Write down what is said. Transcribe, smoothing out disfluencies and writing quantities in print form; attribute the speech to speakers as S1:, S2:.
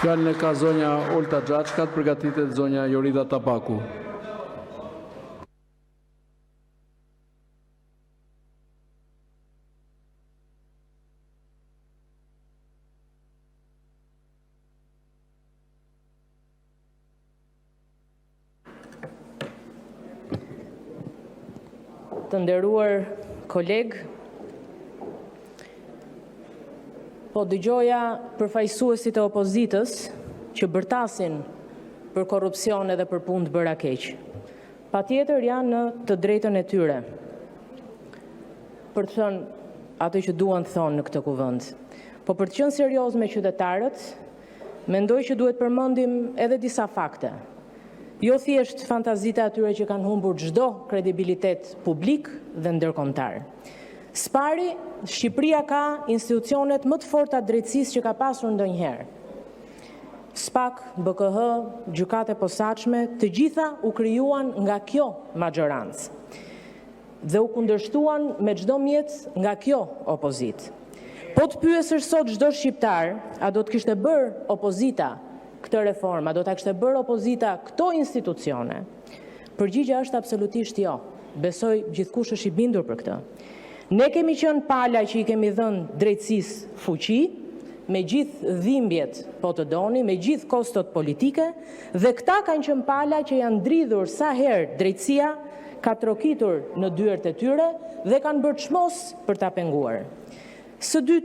S1: Fjalën e ka zonja Olta Xhaçkat, përgatitet zonja Jorida Tabaku.
S2: Të nderuar kolegë, po dëgjoja përfaqësuesit e opozitës që bërtasin për korrupsion edhe për punë të bëra keq. Patjetër janë në të drejtën e tyre për të thënë atë që duan të thonë në këtë kuvend. Po për të qenë serioz me qytetarët, mendoj që duhet përmendim edhe disa fakte. Jo thjesht fantazitë e atyre që kanë humbur çdo kredibilitet publik dhe ndërkombëtar. Spari, Shqipëria ka institucionet më të forta drejtësisë që ka pasur ndonjëherë. SPAK, BKH, gjykate e posaçme, të gjitha u krijuan nga kjo maxhorancë dhe u kundërshtuan me çdo mjet nga kjo opozitë. Po të pyesësh sot çdo shqiptar, a do të kishte bërë opozita këtë reforma, do ta kishte bërë opozita këto institucione? Përgjigjja është absolutisht jo. Besoj gjithkush është i bindur për këtë. Ne kemi qenë pala që i kemi dhënë drejtësisë fuqi, me gjithë dhimbjet, po të doni, me gjithë kostot politike, dhe këta kanë qenë pala që janë dridhur sa herë drejtësia ka trokitur në dyert e tyre dhe kanë bërë çmos për ta penguar. Së dyti,